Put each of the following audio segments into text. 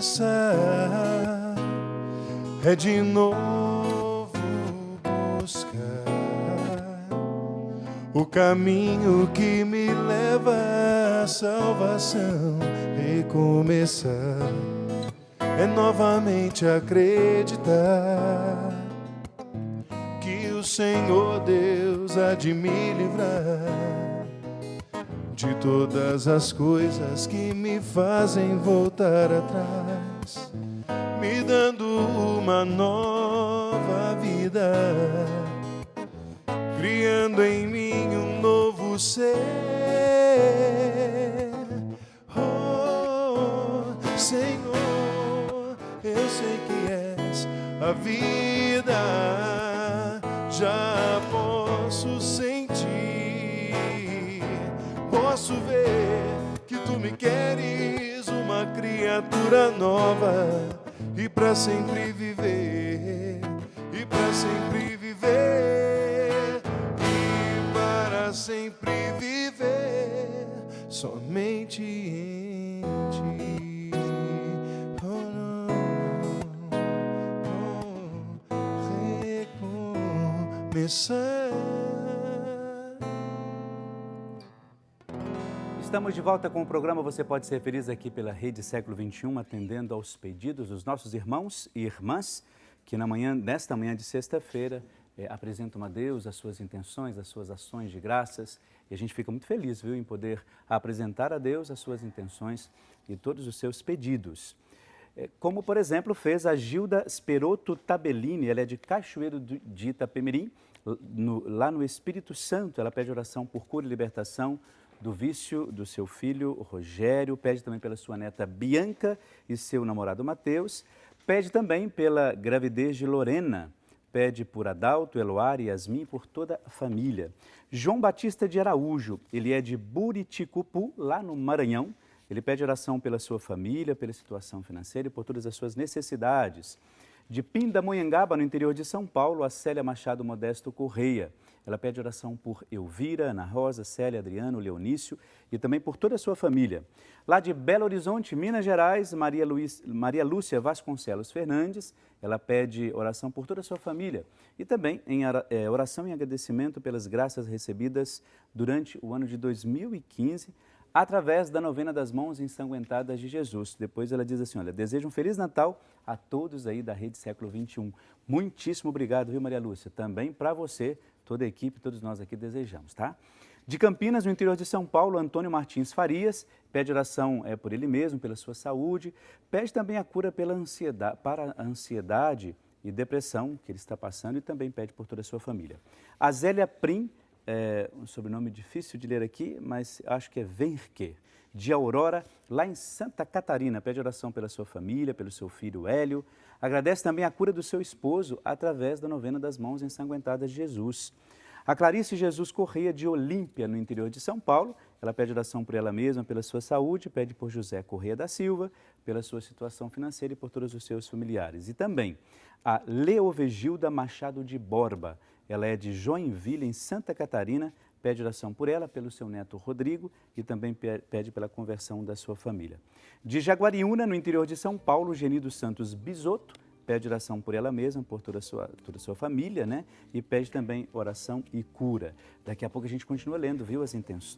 recomeçar, é de novo buscar o caminho que me leva à salvação. Recomeçar é novamente acreditar que o Senhor Deus há de me livrar de todas as coisas que me fazem voltar atrás, me dando uma nova vida, criando em mim um novo ser. Oh, Senhor, eu sei que és a vida, já posso sentir, posso ver que tu me queres uma criatura nova e para sempre viver, e para sempre viver, e para sempre viver somente em ti. Oh, recomeçar. Estamos de volta com o programa Você Pode Ser Feliz aqui pela Rede Século XXI, atendendo aos pedidos dos nossos irmãos e irmãs que nesta manhã de sexta-feira apresentam a Deus as suas intenções, as suas ações de graças. E a gente fica muito feliz, viu, em poder apresentar a Deus as suas intenções e todos os seus pedidos. Como, por exemplo, fez a Gilda Sperotto Tabellini, ela é de Cachoeiro de Itapemirim, lá no Espírito Santo. Ela pede oração por cura e libertação do vício do seu filho Rogério, pede também pela sua neta Bianca e seu namorado Mateus, pede também pela gravidez de Lorena, pede por Adalto, Eloar e Yasmin, por toda a família. João Batista de Araújo, ele é de Buriticupu, lá no Maranhão, ele pede oração pela sua família, pela situação financeira e por todas as suas necessidades. De Pindamonhangaba, no interior de São Paulo, a Célia Machado Modesto Correia. Ela pede oração por Elvira, Ana Rosa, Célia, Adriano, Leonício e também por toda a sua família. Lá de Belo Horizonte, Minas Gerais, Maria Lúcia Vasconcelos Fernandes, ela pede oração por toda a sua família e também oração em agradecimento pelas graças recebidas durante o ano de 2015, através da novena das mãos ensanguentadas de Jesus. Depois ela diz assim, olha, desejo um Feliz Natal a todos aí da Rede Século XXI. Muitíssimo obrigado, viu, Maria Lúcia? Também para você, toda a equipe, todos nós aqui desejamos, tá? De Campinas, no interior de São Paulo, Antônio Martins Farias, pede oração por ele mesmo, pela sua saúde, pede também a cura para a ansiedade e depressão que ele está passando e também pede por toda a sua família. A Zélia Prim, um sobrenome difícil de ler aqui, mas acho que é Verque, de Aurora, lá em Santa Catarina. Pede oração pela sua família, pelo seu filho Hélio. Agradece também a cura do seu esposo através da novena das mãos ensanguentadas de Jesus. A Clarice Jesus Correia, de Olímpia, no interior de São Paulo. Ela pede oração por ela mesma, pela sua saúde, pede por José Correia da Silva, pela sua situação financeira e por todos os seus familiares. E também a Leovegilda Machado de Borba. Ela é de Joinville, em Santa Catarina, pede oração por ela, pelo seu neto Rodrigo e também pede pela conversão da sua família. De Jaguariúna, no interior de São Paulo, Genido Santos Bisotto, pede oração por ela mesma, por toda a sua família, né? E pede também oração e cura. Daqui a pouco a gente continua lendo, viu?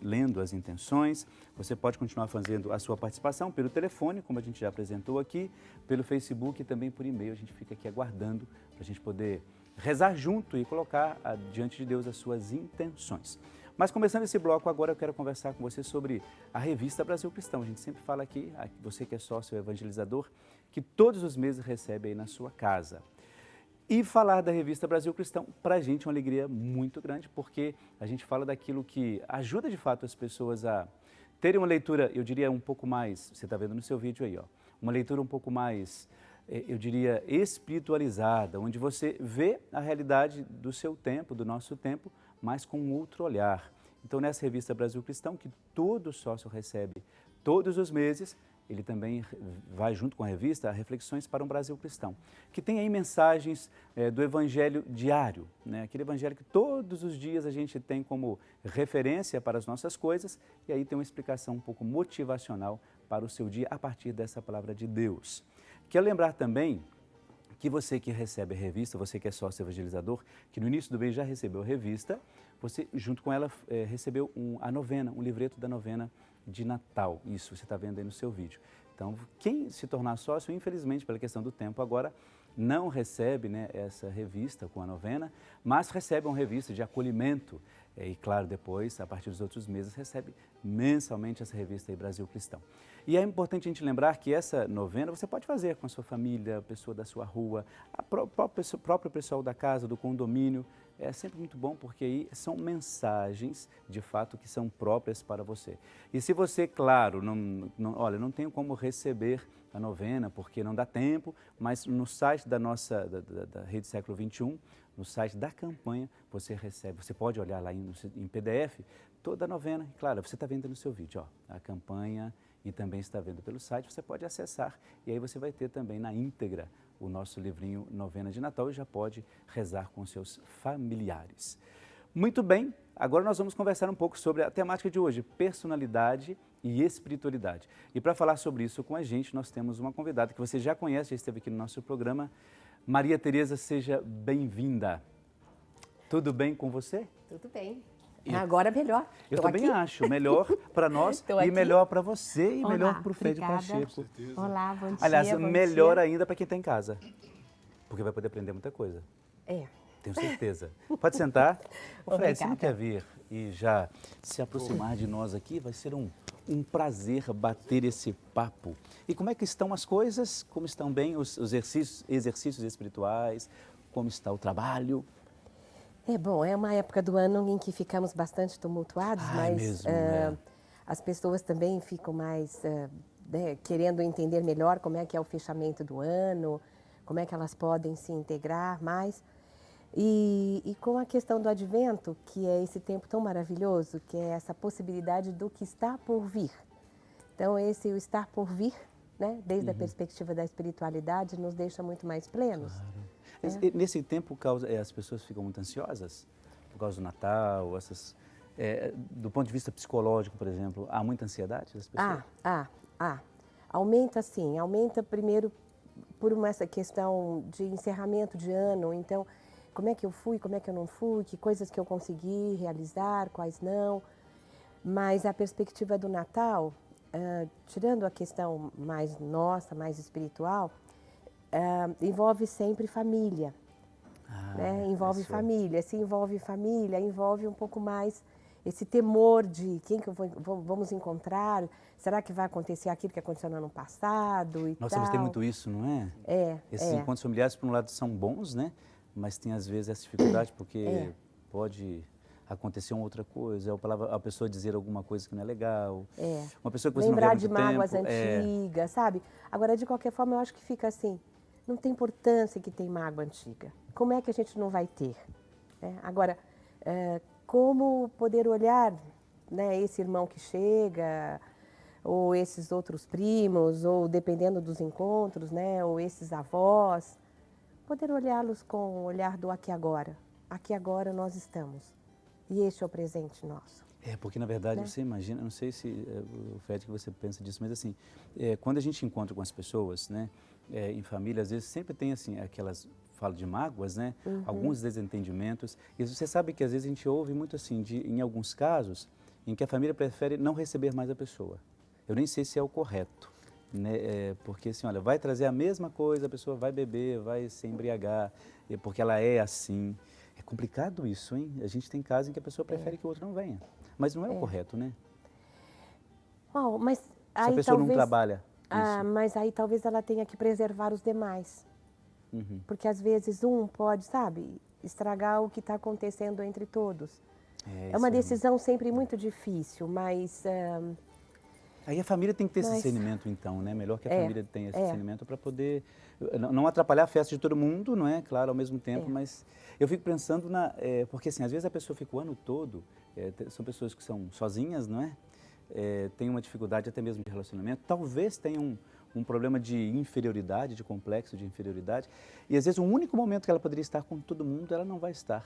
Lendo as intenções. Você pode continuar fazendo a sua participação pelo telefone, como a gente já apresentou aqui, pelo Facebook e também por e-mail. A gente fica aqui aguardando para a gente poder rezar junto e colocar diante de Deus as suas intenções. Mas começando esse bloco agora, eu quero conversar com você sobre a revista Brasil Cristão. A gente sempre fala aqui, você que é sócio evangelizador, que todos os meses recebe aí na sua casa. E falar da revista Brasil Cristão, para a gente é uma alegria muito grande, porque a gente fala daquilo que ajuda de fato as pessoas a terem uma leitura, eu diria, um pouco mais, você está vendo no seu vídeo aí, ó, uma leitura um pouco mais, eu diria, espiritualizada, onde você vê a realidade do seu tempo, do nosso tempo, mas com outro olhar. Então, nessa revista Brasil Cristão, que todo sócio recebe todos os meses, ele também vai junto com a revista a Reflexões para um Brasil Cristão, que tem aí mensagens do Evangelho diário, né? Aquele Evangelho que todos os dias a gente tem como referência para as nossas coisas, e aí tem uma explicação um pouco motivacional para o seu dia a partir dessa palavra de Deus. Quero lembrar também que você que recebe a revista, você que é sócio evangelizador, que no início do mês já recebeu a revista, você junto com ela recebeu a novena, um livreto da novena de Natal. Isso você está vendo aí no seu vídeo. Então, quem se tornar sócio, infelizmente, pela questão do tempo agora, não recebe, né, essa revista com a novena, mas recebe uma revista de acolhimento. E claro, depois, a partir dos outros meses, recebe mensalmente essa revista aí, Brasil Cristão. E é importante a gente lembrar que essa novena você pode fazer com a sua família, a pessoa da sua rua, o próprio pessoal da casa, do condomínio. É sempre muito bom porque aí são mensagens, de fato, que são próprias para você. E se você, claro, olha, não tenho como receber a novena porque não dá tempo, mas no site da nossa, da Rede Século XXI, no site da campanha, você recebe, você pode olhar lá em PDF, toda a novena. Claro, você está vendo no seu vídeo, ó, a campanha e também está vendo pelo site, você pode acessar e aí você vai ter também na íntegra o nosso livrinho Novena de Natal e já pode rezar com seus familiares. Muito bem, agora nós vamos conversar um pouco sobre a temática de hoje, personalidade e espiritualidade. E para falar sobre isso com a gente, nós temos uma convidada que você já conhece, já esteve aqui no nosso programa. Maria Tereza, seja bem-vinda. Tudo bem com você? Tudo bem. Agora melhor. Eu também acho, melhor para nós e melhor para você e melhor para o Fred Pacheco. Olá, bom dia. Aliás, bom melhor dia. ainda para quem está em casa, porque vai poder aprender muita coisa. É. Tenho certeza. Pode sentar. Ô, Fred, você não Obrigada. quer vir e já se aproximar de nós aqui? Vai ser um prazer bater esse papo. E como é que estão as coisas? Como estão bem os exercícios espirituais? Como está o trabalho? É bom, é uma época do ano em que ficamos bastante tumultuados, mas mesmo, as pessoas também ficam mais querendo entender melhor como é que é o fechamento do ano, como é que elas podem se integrar mais. E com a questão do advento, que é esse tempo tão maravilhoso, que é essa possibilidade do que está por vir. Então, esse o estar por vir, né, desde a perspectiva da espiritualidade, nos deixa muito mais plenos. Claro. Nesse tempo, as pessoas ficam muito ansiosas por causa do Natal, do ponto de vista psicológico, por exemplo, há muita ansiedade das pessoas? Aumenta sim, aumenta primeiro por essa questão de encerramento de ano, então, como é que eu fui, como é que eu não fui, que coisas que eu consegui realizar, quais não, mas a perspectiva do Natal, tirando a questão mais nossa, mais espiritual, envolve sempre família, né? Envolve família, se envolve família, envolve um pouco mais esse temor de quem que vamos encontrar, será que vai acontecer aquilo que aconteceu no ano passado e Nossa, tal. mas tem muito isso, não é? Esses encontros familiares, por um lado, são bons, né? Mas tem, às vezes, essa dificuldade, porque pode acontecer uma outra coisa, a pessoa dizer alguma coisa que não é legal, uma pessoa que você lembrar não vê há de muito mágoas tempo, antigas, sabe? Agora, de qualquer forma, eu acho que fica assim, não tem importância que tem mágoa antiga. Como é que a gente não vai ter? Agora, como poder olhar, né, esse irmão que chega, ou esses outros primos, ou dependendo dos encontros, né, ou esses avós, poder olhá-los com o olhar do aqui e agora. Aqui e agora nós estamos. E este é o presente nosso. Porque na verdade, você imagina, não sei se o Fred que você pensa disso, mas assim, quando a gente encontra com as pessoas, né, em família, às vezes sempre tem assim, aquelas, falo de mágoas, né, alguns desentendimentos, e você sabe que às vezes a gente ouve muito assim, em alguns casos, em que a família prefere não receber mais a pessoa. Eu nem sei se é o correto, né, porque assim, olha, vai trazer a mesma coisa, a pessoa vai beber, vai se embriagar, porque ela é assim. É complicado isso, hein? A gente tem casos em que a pessoa prefere que o outro não venha. Mas não é o correto, né? Bom, mas Se aí a pessoa talvez, não trabalha isso. mas aí talvez ela tenha que preservar os demais. Porque às vezes um pode, sabe, estragar o que está acontecendo entre todos. É uma decisão sempre muito difícil, mas... Aí a família tem que ter esse discernimento, então, né? Melhor que a família tenha esse discernimento para poder não atrapalhar a festa de todo mundo, não é? Claro, ao mesmo tempo, mas eu fico pensando porque assim, às vezes a pessoa fica o ano todo, são pessoas que são sozinhas, não é? Tem uma dificuldade até mesmo de relacionamento, talvez tenha um problema de inferioridade, de complexo de inferioridade, e às vezes o único momento que ela poderia estar com todo mundo, ela não vai estar.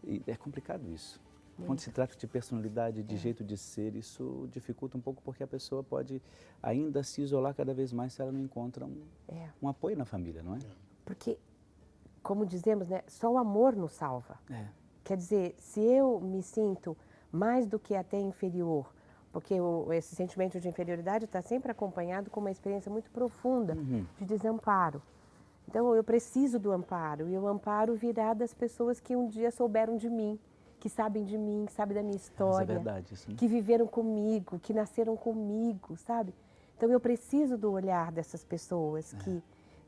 E é complicado isso. Quando se trata de personalidade, de jeito de ser, isso dificulta um pouco porque a pessoa pode ainda se isolar cada vez mais se ela não encontra um apoio na família, não é? Porque, como dizemos, né, só o amor nos salva. É. Quer dizer, se eu me sinto mais do que até inferior, porque esse sentimento de inferioridade está sempre acompanhado com uma experiência muito profunda de desamparo. Então, eu preciso do amparo, e o amparo virá das pessoas que um dia souberam de mim, que sabem de mim, que sabem da minha história, Mas é verdade, isso, né? que viveram comigo, que nasceram comigo, sabe? Então, eu preciso do olhar dessas pessoas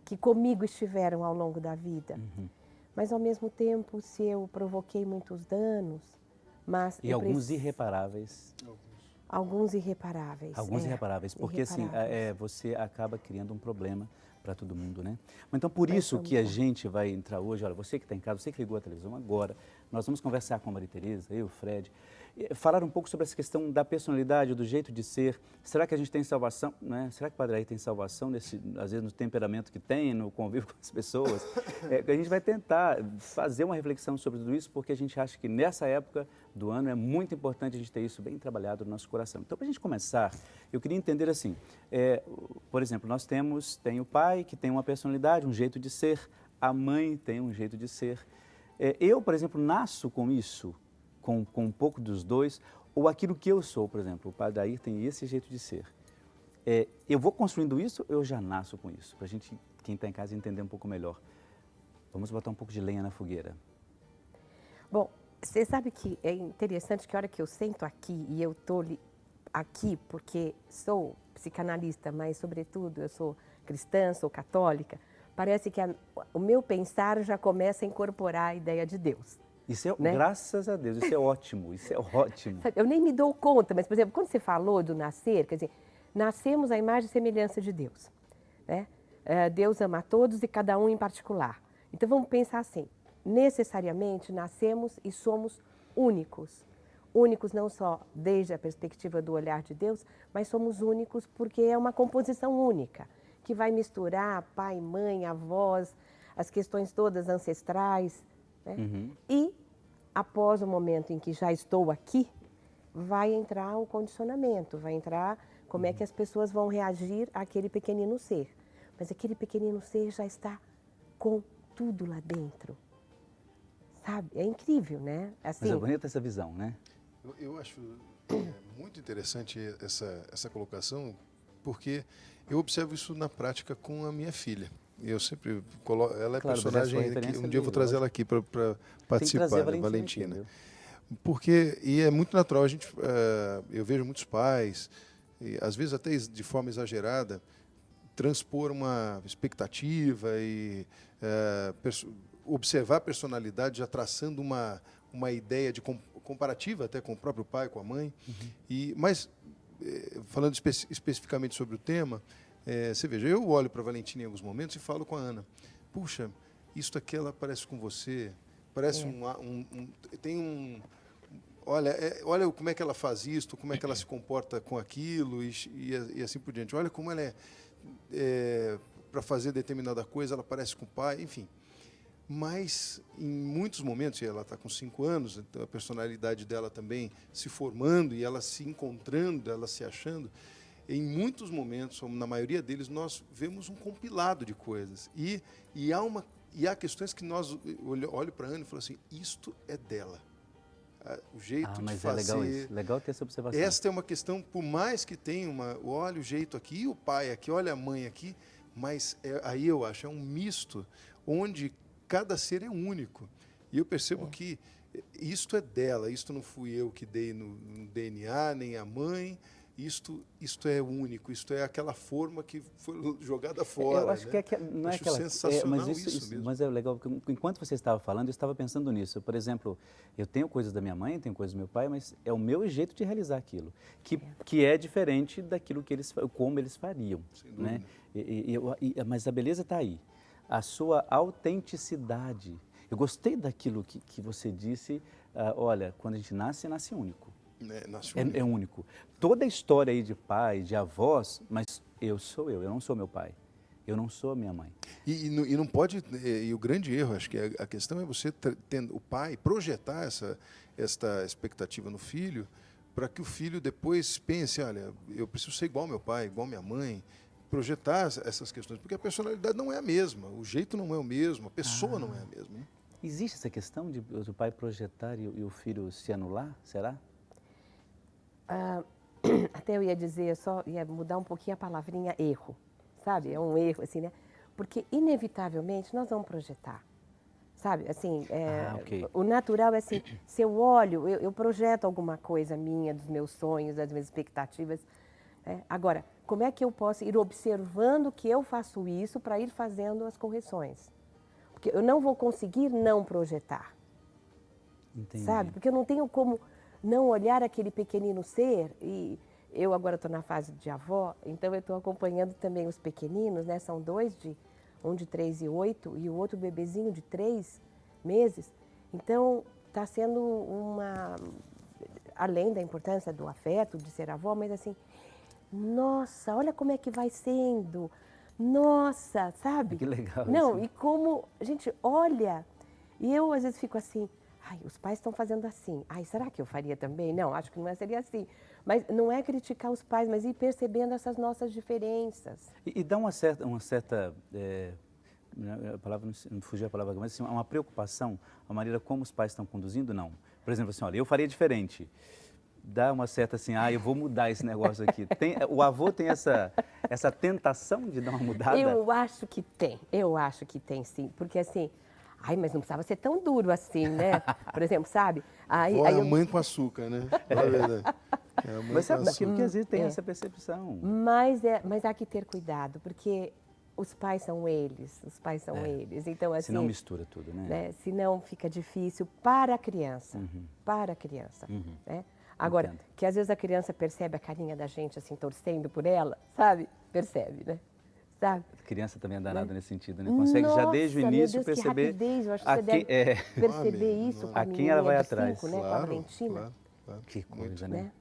que comigo estiveram ao longo da vida. Mas, ao mesmo tempo, se eu provoquei muitos danos, mas... E alguns irreparáveis. Alguns irreparáveis. Alguns irreparáveis, porque assim, você acaba criando um problema para todo mundo, né? Então, por isso que a gente vai entrar hoje, olha, você que está em casa, você que ligou a televisão agora, nós vamos conversar com a Maria Tereza, eu, o Fred, falar um pouco sobre essa questão da personalidade, do jeito de ser. Será que a gente tem salvação, né? Será que o Padre Air tem salvação, às vezes no temperamento que tem, no convívio com as pessoas? A gente vai tentar fazer uma reflexão sobre tudo isso, porque a gente acha que nessa época do ano é muito importante a gente ter isso bem trabalhado no nosso coração. Então, para a gente começar, eu queria entender assim, por exemplo, nós tem o pai que tem uma personalidade, um jeito de ser, a mãe tem um jeito de ser. Eu, por exemplo, nasço com isso, com um pouco dos dois, ou aquilo que eu sou, por exemplo, o Padre Air tem esse jeito de ser. Eu vou construindo isso, eu já nasço com isso, para a gente, quem está em casa, entender um pouco melhor. Vamos botar um pouco de lenha na fogueira. Bom, você sabe que é interessante que a hora que eu sento aqui, e eu estou aqui porque sou psicanalista, mas, sobretudo, eu sou cristã, sou católica, parece que o meu pensar já começa a incorporar a ideia de Deus. Isso é, né? Graças a Deus, isso é ótimo, isso é ótimo. Eu nem me dou conta, mas, por exemplo, quando você falou do nascer, quer dizer, nascemos à imagem e semelhança de Deus, né? Deus ama a todos e cada um em particular. Então, vamos pensar assim, necessariamente nascemos e somos únicos. Únicos não só desde a perspectiva do olhar de Deus, mas somos únicos porque é uma composição única, que vai misturar pai, mãe, avós, as questões todas ancestrais, né? E, após o momento em que já estou aqui, vai entrar o condicionamento, vai entrar como é que as pessoas vão reagir àquele pequenino ser. Mas aquele pequenino ser já está com tudo lá dentro. Sabe? É incrível, né? Assim, Mas é bonita essa visão, né? Eu acho muito interessante essa colocação, porque eu observo isso na prática com a minha filha. Eu sempre coloco, ela é Claro, personagem que um dia eu vou trazer ela aqui para participar, né, Valentina. Aqui, porque é muito natural, eu vejo muitos pais, e às vezes até de forma exagerada, transpor uma expectativa e observar a personalidade já traçando uma ideia de comparativa até com o próprio pai, com a mãe. Mas, falando especificamente sobre o tema, você veja, eu olho para a Valentina em alguns momentos e falo com a Ana, puxa, isto aqui ela parece com você, parece olha como é que ela faz isto, como é que ela se comporta com aquilo e assim por diante. Olha como ela para fazer determinada coisa, ela parece com o pai, enfim. Mas, em muitos momentos, e ela está com 5 anos, então a personalidade dela também se formando e ela se encontrando, ela se achando, em muitos momentos, na maioria deles, nós vemos um compilado de coisas. E há questões que nós olho para a Ana e falo assim, isto é dela. O jeito de fazer. Mas é legal isso, legal ter essa observação. Esta é uma questão, por mais que tenha olha o jeito aqui, o pai aqui, olha a mãe aqui, mas aí eu acho, é um misto, onde cada ser é único. E eu percebo que isto é dela, isto não fui eu que dei no DNA, nem a mãe, isto é único, isto é aquela forma que foi jogada fora. Eu acho, né? Não é aquela... sensacional isso mesmo. Mas é legal, porque enquanto você estava falando, eu estava pensando nisso. Por exemplo, eu tenho coisas da minha mãe, tenho coisas do meu pai, mas é o meu jeito de realizar aquilo, que é diferente daquilo como eles fariam. Sem dúvida. Né? Mas a beleza está aí. A sua autenticidade. Eu gostei daquilo que você disse, olha, quando a gente nasce único. É único. Toda a história aí de pai, de avós, mas eu sou eu não sou meu pai. Eu não sou a minha mãe. E não pode, e o grande erro, acho que a questão é você, o pai, projetar esta expectativa no filho, para que o filho depois pense, olha, eu preciso ser igual ao meu pai, igual à minha mãe, projetar essas questões, porque a personalidade não é a mesma, o jeito não é o mesmo, a pessoa não é a mesma. Né? Existe essa questão de o pai projetar e o filho se anular, será? Até eu ia dizer, só ia mudar um pouquinho a palavrinha erro, sabe? É um erro, assim, né? Porque, inevitavelmente, nós vamos projetar, sabe? Assim, ok. o natural é assim, se eu olho, eu projeto alguma coisa minha, dos meus sonhos, das minhas expectativas. Né? Agora, como é que eu posso ir observando que eu faço isso para ir fazendo as correções? Porque eu não vou conseguir não projetar, Entendi. sabe? Porque eu não tenho como não olhar aquele pequenino ser, e eu agora estou na fase de avó, então eu estou acompanhando também os pequeninos, né? São dois, um de 3 e 8 e o outro bebezinho de 3 meses. Então, está sendo além da importância do afeto, de ser avó, mas assim, nossa, olha como é que vai sendo, nossa, sabe? Que legal Não, isso. e como, gente, olha, e eu às vezes fico assim, ai, os pais estão fazendo assim. Ai, será que eu faria também? Não, acho que não seria assim. Mas não é criticar os pais, mas ir percebendo essas nossas diferenças. E dá uma certa a palavra, não fugiu a palavra, mas assim, uma preocupação, a maneira como os pais estão conduzindo, não. Por exemplo, assim, olha, eu faria diferente. Dá uma certa assim, eu vou mudar esse negócio aqui. O avô tem essa tentação de dar uma mudada? Eu acho que tem sim. Porque assim, ai, mas não precisava ser tão duro assim, né? Por exemplo, sabe? Aí a eu... mãe com açúcar, né? É verdade. É a mãe Mas com sabe, açúcar. porque às vezes tem essa percepção. Mas há que ter cuidado, porque os pais são eles, Então, assim, Se não mistura tudo, né? Senão fica difícil para a criança, né? Agora, Entendo. que às vezes a criança percebe a carinha da gente, assim, torcendo por ela, sabe? Percebe, né? Sabe? A criança também é danada nesse sentido, né? Consegue já desde o Nossa, início meu Deus, perceber que rapidez, eu acho que você deve perceber isso com a a quem ela menininha vai de atrás. 5, né? Com a Valentina. Claro. Que coisa, Muito. né? Né?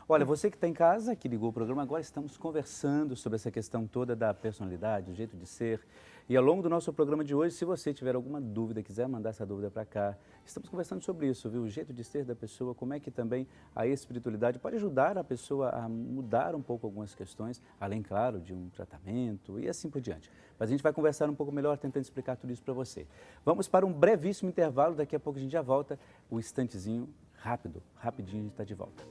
Olha, você que está em casa, que ligou o programa, agora estamos conversando sobre essa questão toda da personalidade, o jeito de ser. E ao longo do nosso programa de hoje, se você tiver alguma dúvida, quiser mandar essa dúvida para cá, estamos conversando sobre isso, viu? O jeito de ser da pessoa, como é que também a espiritualidade pode ajudar a pessoa a mudar um pouco algumas questões, além, claro, de um tratamento e assim por diante. Mas a gente vai conversar um pouco melhor, tentando explicar tudo isso para você. Vamos para um brevíssimo intervalo, daqui a pouco a gente já volta, um instantezinho, rapidinho a gente está de volta.